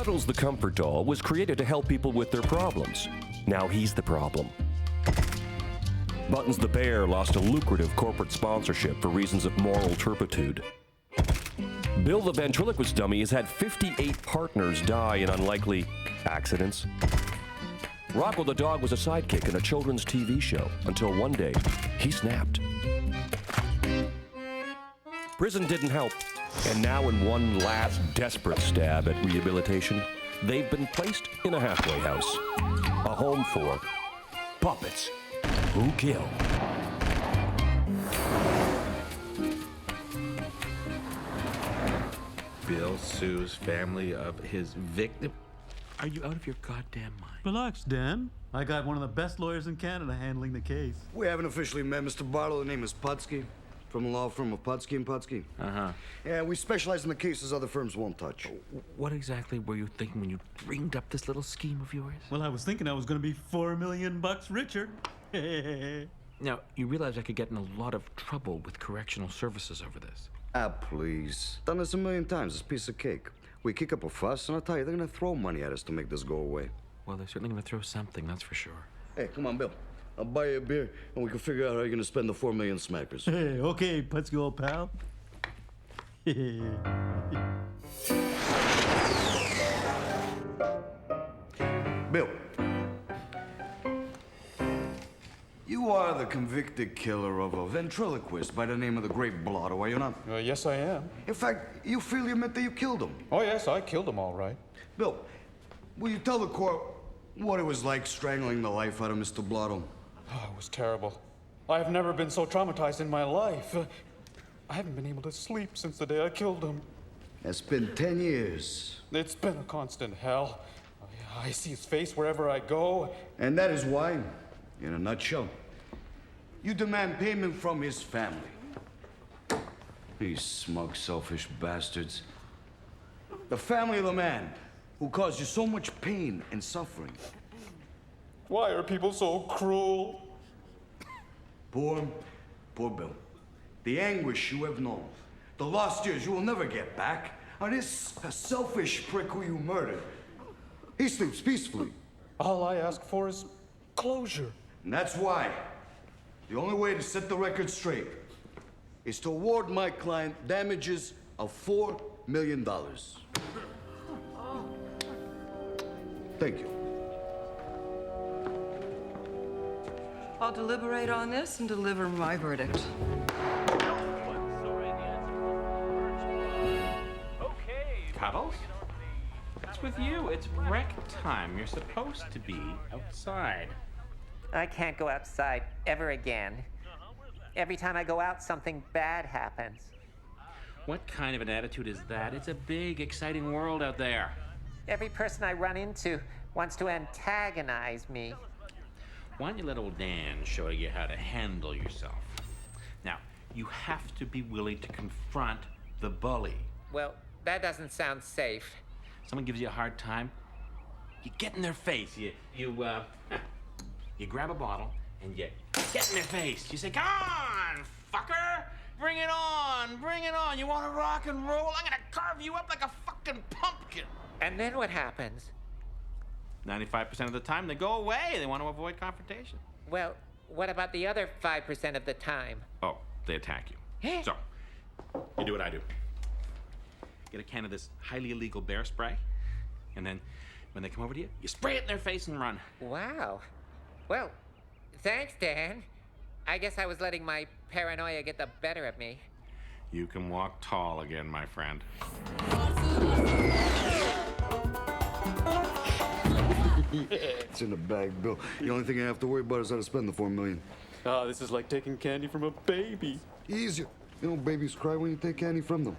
Cuddles the Comfort Doll was created to help people with their problems. Now he's the problem. Buttons the Bear lost a lucrative corporate sponsorship for reasons of moral turpitude. Bill the Ventriloquist Dummy has had 58 partners die in unlikely accidents. Rocko the Dog was a sidekick in a children's TV show until one day he snapped. Prison didn't help, and now in one last desperate stab at rehabilitation, they've been placed in a halfway house. A home for puppets who kill. Bill sues family of his victim. Are you out of your goddamn mind? Relax, Dan. I got one of the best lawyers in Canada handling the case. We haven't officially met Mr. Barlow. The name is Putsky, from the law firm of Putsky and Putsky. Uh-huh. Yeah, we specialize in the cases other firms won't touch. What exactly were you thinking when you dreamed up this little scheme of yours? Well, I was thinking I was going to be $4 million richer. Now, you realize I could get in a lot of trouble with correctional services over this. Ah, please. Done this a million times. It's a piece of cake. We kick up a fuss, and I'll tell you, they're gonna throw money at us to make this go away. Well, they're certainly gonna throw something, that's for sure. Hey, come on, Bill. I'll buy you a beer, and we can figure out how you're gonna spend the 4 million smackers. Hey, okay, Putsky, old pal. Bill. You are the convicted killer of a ventriloquist by the name of the Great Blotto, are you not? Yes, I am. In fact, you freely admit that you killed him. Oh, yes, I killed him all right. Bill, will you tell the court what it was like strangling the life out of Mr. Blotto? Oh, it was terrible. I have never been so traumatized in my life. I haven't been able to sleep since the day I killed him. It's been 10 years. It's been a constant hell. I see his face wherever I go. And that is why, in a nutshell, you demand payment from his family. These smug, selfish bastards. The family of the man who caused you so much pain and suffering. Why are people so cruel? Poor Bill. The anguish you have known, the lost years you will never get back, on this selfish prick who you murdered. He sleeps peacefully. All I ask for is closure. And that's why the only way to set the record straight is to award my client damages of $4 million. Thank you. I'll deliberate on this and deliver my verdict. Cuddles? What's with you? It's rec time. You're supposed to be outside. I can't go outside ever again. Every time I go out, something bad happens. What kind of an attitude is that? It's a big, exciting world out there. Every person I run into wants to antagonize me. Why don't you let old Dan show you how to handle yourself? Now, you have to be willing to confront the bully. Well, that doesn't sound safe. Someone gives you a hard time, you get in their face. You grab a bottle and you get in their face. You say, "Come on, fucker! Bring it on! Bring it on! You want to rock and roll? I'm gonna carve you up like a fucking pumpkin!" And then what happens? 95% of the time, they go away. They want to avoid confrontation. Well, what about the other 5% of the time? Oh, they attack you. So, you do what I do. Get a can of this highly illegal bear spray, and then when they come over to you, you spray it in their face and run. Wow. Well, thanks, Dan. I guess I was letting my paranoia get the better of me. You can walk tall again, my friend. It's in the bag, Bill. The only thing I have to worry about is how to spend the $4 million. Ah, this is like taking candy from a baby. Easier. You know, babies cry when you take candy from them.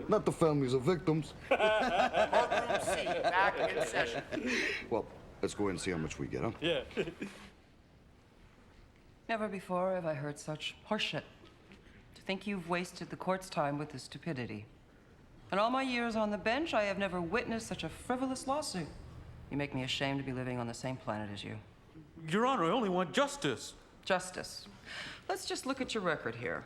Not the families of victims. Courtroom C, back in session. Well, let's go in and see how much we get, huh? Yeah. Never before have I heard such horseshit. To think you've wasted the court's time with this stupidity. In all my years on the bench, I have never witnessed such a frivolous lawsuit. You make me ashamed to be living on the same planet as you. Your Honor, I only want justice. Justice. Let's just look at your record here.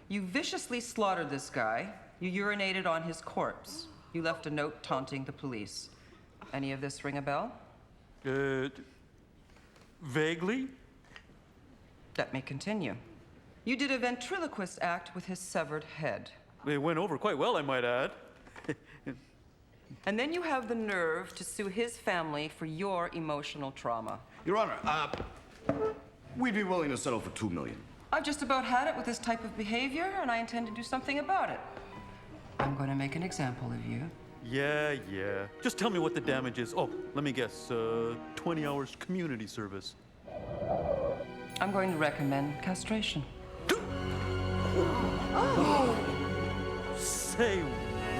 You viciously slaughtered this guy. You urinated on his corpse. You left a note taunting the police. Any of this ring a bell? Vaguely? Let me continue. You did a ventriloquist act with his severed head. It went over quite well, I might add. And then you have the nerve to sue his family for your emotional trauma. Your Honor, we'd be willing to settle for $2 million. I've just about had it with this type of behavior, and I intend to do something about it. I'm going to make an example of you. Yeah. Just tell me what the damage is. Oh, let me guess. 20 hours community service. I'm going to recommend castration. Say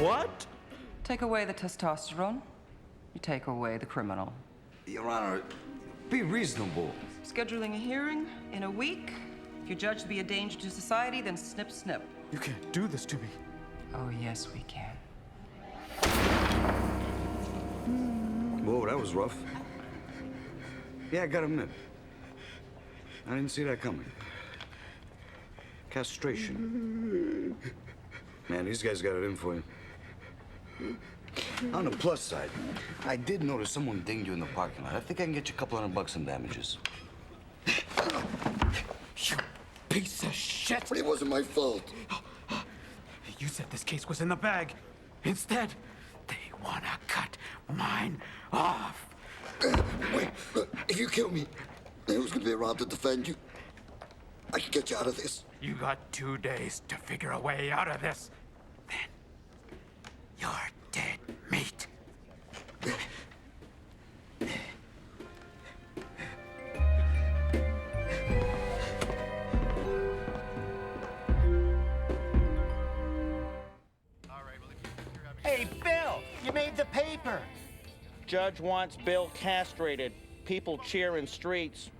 what? Take away the testosterone, you take away the criminal. Your Honor, be reasonable. Scheduling a hearing in a week. If you're judged to be a danger to society, then snip, snip. You can't do this to me. Oh, yes, we can. Whoa, that was rough. Yeah, I gotta admit, I didn't see that coming. Castration. Man, these guys got it in for you. On the plus side, I did notice someone dinged you in the parking lot. I think I can get you a couple $100 in damages. You piece of shit! But it wasn't my fault. You said this case was in the bag. Instead, they wanna cut mine off. Wait, if you kill me, then who's gonna be around to defend you? I can get you out of this. You got 2 days to figure a way out of this. Then you're dead meat. Hey, Bill, you made the paper. Judge wants Bill castrated. People cheer in streets.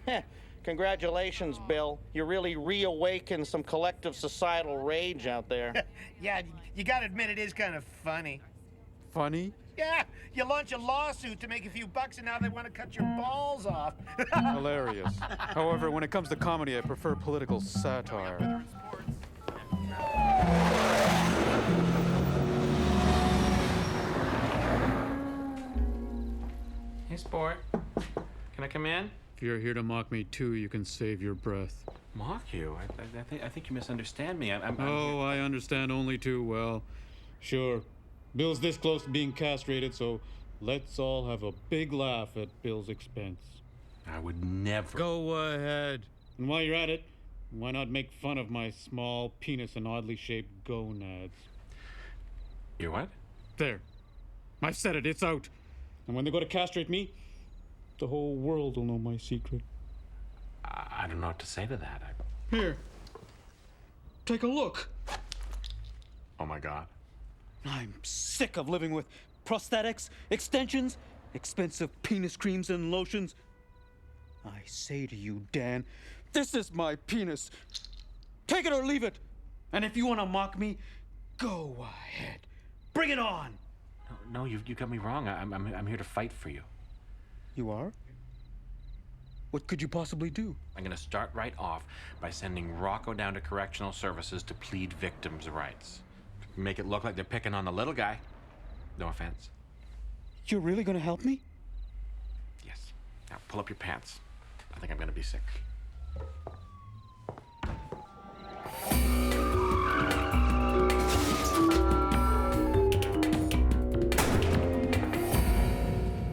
Heh. Congratulations, Bill. You really reawakened some collective societal rage out there. Yeah, you gotta admit it is kind of funny. Funny? Yeah, you launch a lawsuit to make a few bucks and now they want to cut your balls off. Hilarious. However, when it comes to comedy, I prefer political satire. Hey, sport. Can I come in? If you're here to mock me too, you can save your breath. Mock you? I think you misunderstand me. Oh, I understand only too well. Sure. Bill's this close to being castrated, so let's all have a big laugh at Bill's expense. I would never. Go ahead. And while you're at it, why not make fun of my small penis and oddly shaped gonads? You what? There. I've said it, it's out. And when they go to castrate me, the whole world will know my secret. I don't know what to say to that. Here. Take a look. Oh my God. I'm sick of living with prosthetics, extensions, expensive penis creams and lotions. I say to you, Dan, this is my penis. Take it or leave it. And if you want to mock me, go ahead. Bring it on. No, you got me wrong. I'm here to fight for you. You are? What could you possibly do? I'm gonna start right off by sending Rocko down to correctional services to plead victims' rights. Make it look like they're picking on the little guy. No offense. You're really gonna help me? Yes. Now pull up your pants. I think I'm gonna be sick.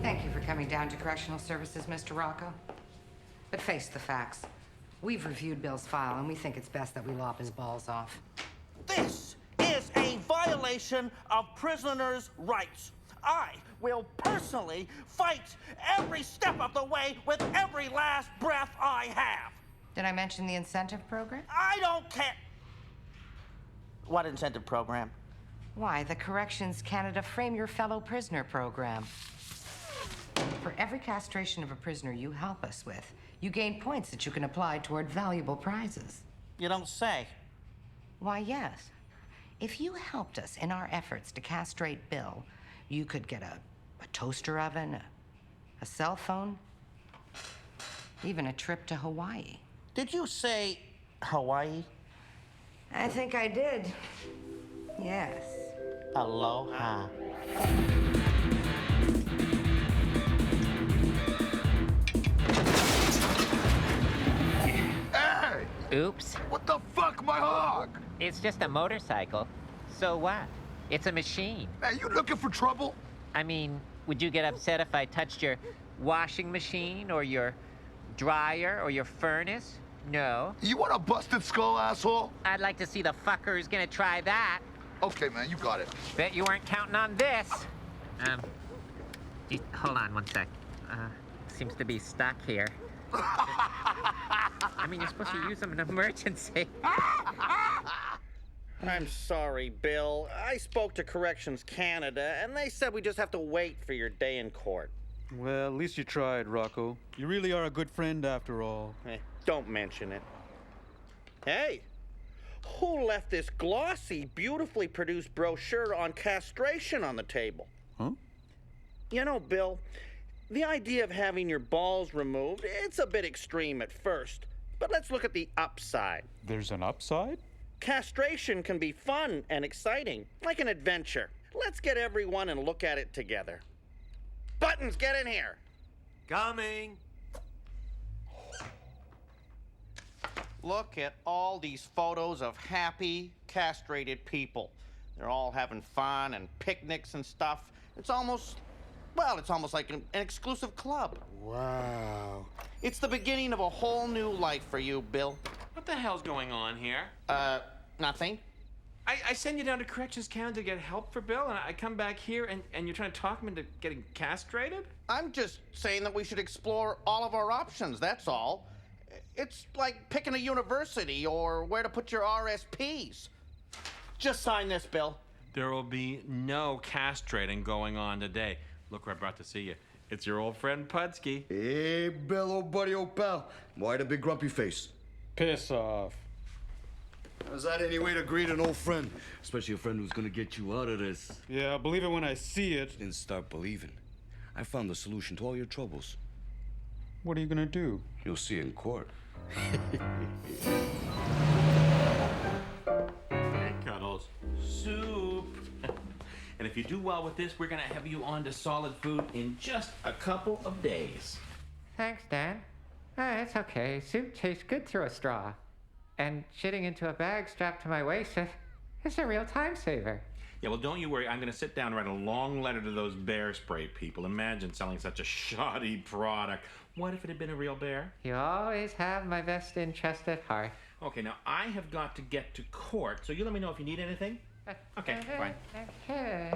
Thank you for coming down to Correctional Services, Mr. Rocko. But face the facts. We've reviewed Bill's file, and we think it's best that we lop his balls off. This is a violation of prisoners' rights. I will personally fight every step of the way with every last breath I have. Did I mention the incentive program? I don't care. What incentive program? Why, the Corrections Canada Frame Your Fellow Prisoner program. For every castration of a prisoner you help us with, you gain points that you can apply toward valuable prizes. You don't say. Why, yes. If you helped us in our efforts to castrate Bill, you could get a toaster oven, a cell phone, even a trip to Hawaii. Did you say Hawaii? I think I did. Yes. Aloha. Hey! Oops. What the fuck, my hog? It's just a motorcycle. So what? It's a machine. Hey, you looking for trouble? I mean, would you get upset if I touched your washing machine or your dryer or your furnace? No. You want a busted skull, asshole? I'd like to see the fucker who's gonna try that. Okay, man, you got it. Bet you weren't counting on this. Hold on one sec. Seems to be stuck here. I mean, you're supposed to use them in an emergency. I'm sorry, Bill. I spoke to Corrections Canada, and they said we just have to wait for your day in court. Well, at least you tried, Rocko. You really are a good friend after all. Don't mention it. Hey, who left this glossy, beautifully produced brochure on castration on the table? Huh? You know, Bill, the idea of having your balls removed, it's a bit extreme at first. But let's look at the upside. There's an upside? Castration can be fun and exciting, like an adventure. Let's get everyone and look at it together. Buttons, get in here. Coming. Look at all these photos of happy, castrated people. They're all having fun and picnics and stuff. It's almost like an exclusive club. Wow. It's the beginning of a whole new life for you, Bill. What the hell's going on here? Nothing. I send you down to Corrections Canada to get help for Bill, and I come back here, and you're trying to talk him into getting castrated? I'm just saying that we should explore all of our options, that's all. It's like picking a university or where to put your RSPs. Just sign this, Bill. There will be no castrating going on today. Look who I brought to see you. It's your old friend Pudsky. Hey, Bill, old buddy, old pal. Why the big grumpy face? Piss off. Is that any way to greet an old friend? Especially a friend who's gonna get you out of this. Yeah, I'll believe it when I see it. Then start believing. I found the solution to all your troubles. What are you gonna do? You'll see in court. Hey, Cuddles. Soup. And if you do well with this, we're gonna have you on to solid food in just a couple of days. Thanks, Dan. It's okay. Soup tastes good through a straw. And shitting into a bag strapped to my waist is a real time saver. Yeah, well, don't you worry. I'm gonna sit down and write a long letter to those bear spray people. Imagine selling such a shoddy product. What if it had been a real bear? You always have my best interest at heart. Okay, now I have got to get to court, so you let me know if you need anything. Okay, fine. Okay.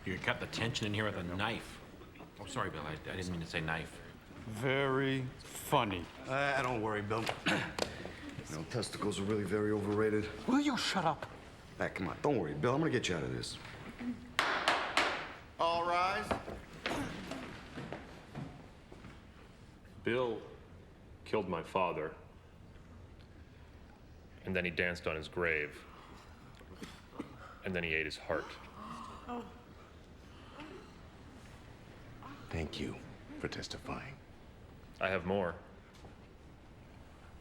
You can cut the tension in here with a knife. Oh, sorry, Bill. I didn't mean to say knife. Very funny. Don't worry, Bill. You know, testicles are really very overrated. Will you shut up? Come on. Don't worry, Bill. I'm gonna get you out of this. All rise. Bill killed my father, and then he danced on his grave, and then he ate his heart. Thank you for testifying. I have more.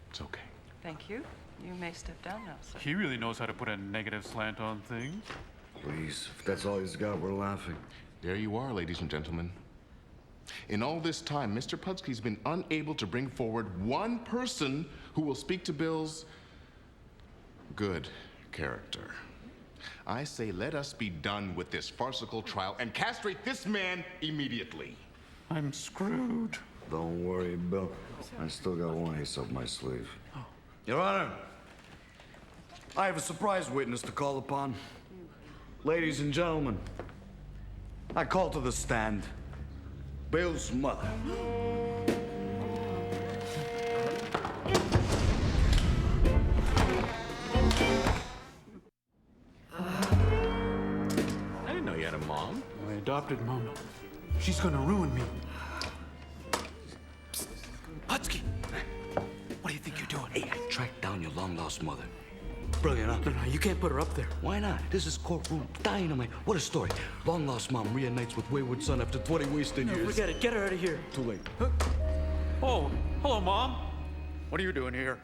It's okay. Thank you. You may step down now, sir. He really knows how to put a negative slant on things. Please, if that's all he's got, we're laughing. There you are, ladies and gentlemen. In all this time, Mr. Pudsky's been unable to bring forward one person who will speak to Bill's good character. I say let us be done with this farcical trial and castrate this man immediately. I'm screwed. Don't worry, Bill. I still got one ace up my sleeve. Your Honor, I have a surprise witness to call upon. Ladies and gentlemen, I call to the stand Bill's mother. I didn't know you had a mom. My adopted mom. She's gonna ruin me. Pudsky! What do you think you're doing? Hey, I tracked down your long-lost mother. Brilliant, huh? No, you can't put her up there. Why not? This is courtroom dynamite. What a story. Long-lost mom reunites with wayward son after 20 wasted years. Forget it. Get her out of here. Too late. Oh, hello, Mom. What are you doing here?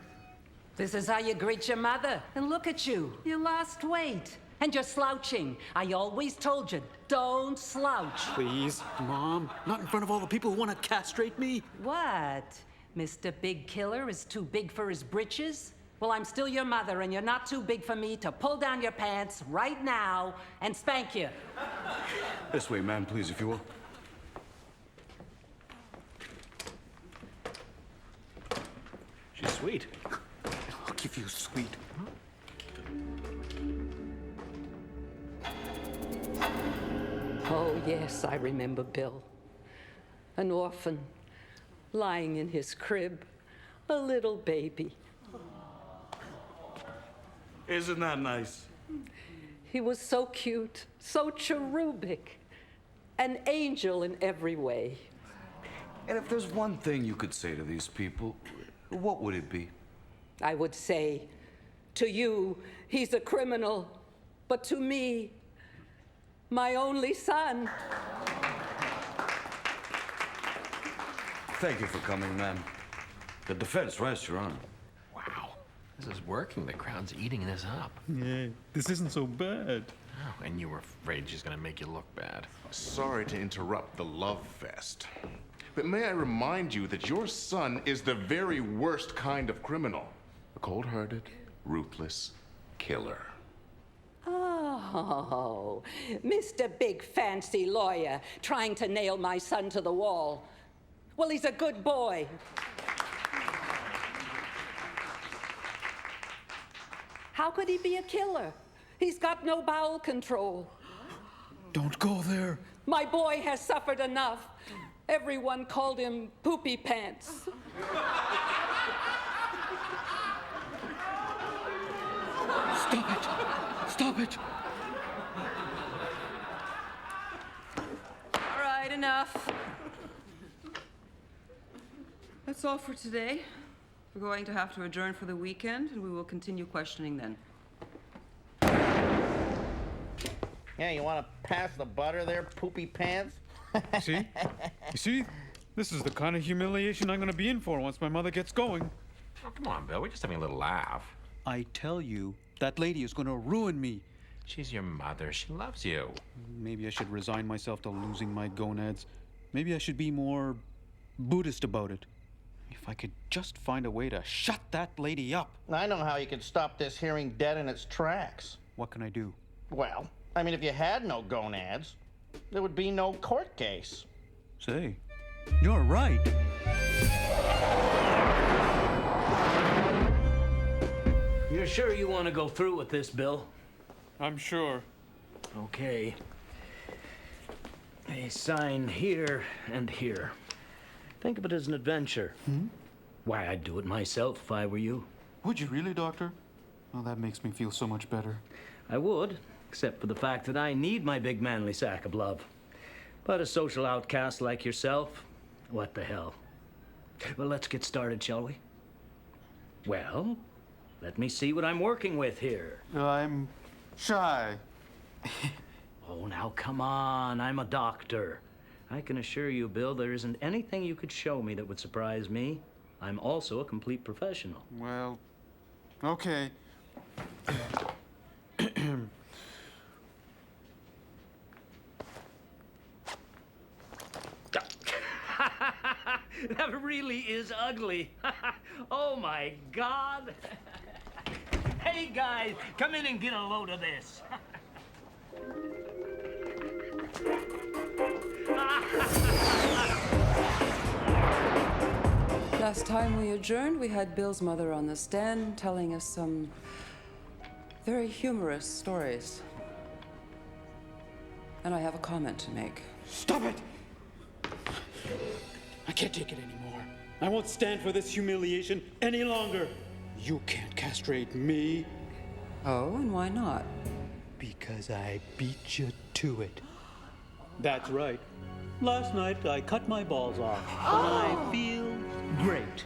This is how you greet your mother. And look at you. You lost weight. And you're slouching. I always told you, don't slouch. Please, Mom, not in front of all the people who want to castrate me. What? Mr. Big Killer is too big for his britches? Well, I'm still your mother, and you're not too big for me to pull down your pants right now and spank you. This way, ma'am, please, if you will. She's sweet. I'll give you sweet. Oh, yes, I remember Bill. An orphan, lying in his crib, a little baby. Isn't that nice? He was so cute, so cherubic, an angel in every way. And if there's one thing you could say to these people, what would it be? I would say, to you, he's a criminal, but to me, my only son. Thank you for coming, ma'am. The defense rests, Your Honor. Wow. This is working. The crowd's eating this up. Yeah, this isn't so bad. Oh, and you were afraid she's gonna make you look bad. Sorry to interrupt the love fest, but may I remind you that your son is the very worst kind of criminal. A cold-hearted, ruthless killer. Oh, Mr. Big Fancy Lawyer trying to nail my son to the wall. Well, he's a good boy. How could he be a killer? He's got no bowel control. Don't go there. My boy has suffered enough. Everyone called him Poopy Pants. Stop it! Stop it! All right, enough. That's all for today. We're going to have to adjourn for the weekend, and we will continue questioning then. Yeah, you want to pass the butter there, Poopy Pants? See? You see? This is the kind of humiliation I'm going to be in for once my mother gets going. Oh, come on, Bill. We're just having a little laugh. I tell you, that lady is going to ruin me. She's your mother. She loves you. Maybe I should resign myself to losing my gonads. Maybe I should be more Buddhist about it. If I could just find a way to shut that lady up. I know how you could stop this hearing dead in its tracks. What can I do? Well, I mean, if you had no gonads, there would be no court case. Say, you're right. You're sure you want to go through with this, Bill? I'm sure. Okay. A sign here and here. Think of it as an adventure. Why, I'd do it myself if I were you. Would you really, Doctor? Oh, that makes me feel so much better. I would, except for the fact that I need my big manly sack of love. But a social outcast like yourself, what the hell? Well, let's get started, shall we? Well, let me see what I'm working with here. I'm shy. Oh, now come on, I'm a doctor. I can assure you, Bill, there isn't anything you could show me that would surprise me. I'm also a complete professional. Well, okay. That really is ugly. Oh, my God. Hey, guys, come in and get a load of this. Last time we adjourned, we had Bill's mother on the stand telling us some very humorous stories. And I have a comment to make. Stop it! I can't take it anymore. I won't stand for this humiliation any longer. You can't castrate me. Oh, and why not? Because I beat you to it. That's right. Last night I cut my balls off. And I feel great.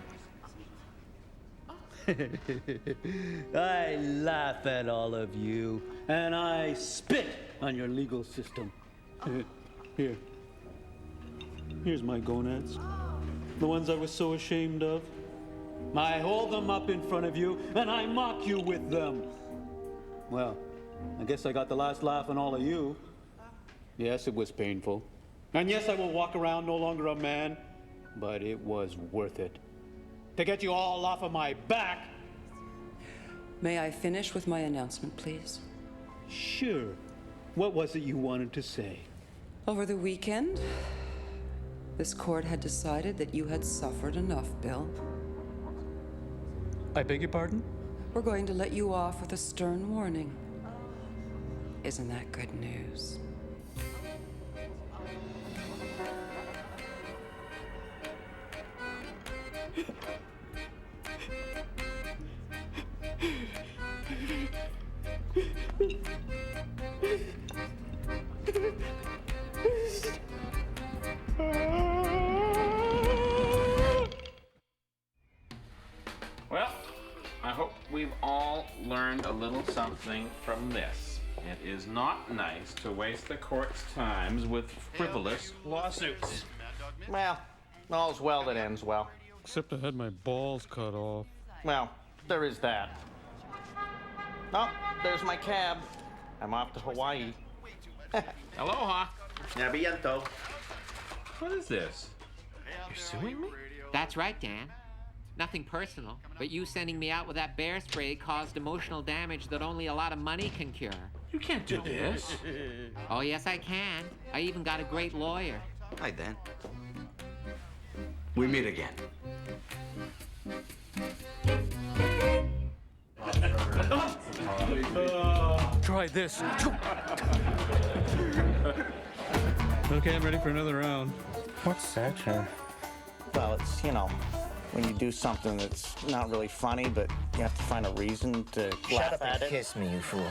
I laugh at all of you, and I spit on your legal system. Here. Here's my gonads. The ones I was so ashamed of. I hold them up in front of you, and I mock you with them. Well, I guess I got the last laugh on all of you. Yes, it was painful. And yes, I will walk around no longer a man, but it was worth it. To get you all off of my back. May I finish with my announcement, please? Sure. What was it you wanted to say? Over the weekend, this court had decided that you had suffered enough, Bill. I beg your pardon? We're going to let you off with a stern warning. Isn't that good news? Well, I hope we've all learned a little something from this. It is not nice to waste the court's times with frivolous lawsuits. Well, all's well that ends well. Except I had my balls cut off. Well, there is that. Oh, there's my cab. I'm off to Hawaii. Aloha. Nabiento. What is this? You're suing me? That's right, Dan. Nothing personal, but you sending me out with that bear spray caused emotional damage that only a lot of money can cure. You can't do this. Oh, yes, I can. I even got a great lawyer. Hi, Dan. We meet again. Try this. Okay, I'm ready for another round. What's that, John? Well, it's, when you do something that's not really funny, but you have to find a reason to laugh at it. Kiss me, you fool.